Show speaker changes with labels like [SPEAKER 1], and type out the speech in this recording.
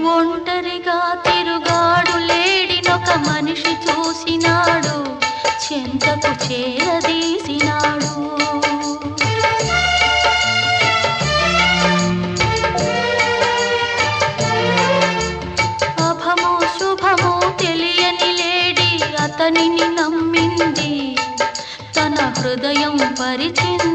[SPEAKER 1] ఒంటరిగా తిరుగాడు లేడినొక మనిషి చూసినాడు, చెంతకు చేరదీసినాడు. అభమో శుభమో తెలియని లేడి అతనిని నమ్మింది, తన హృదయం పరిచింది.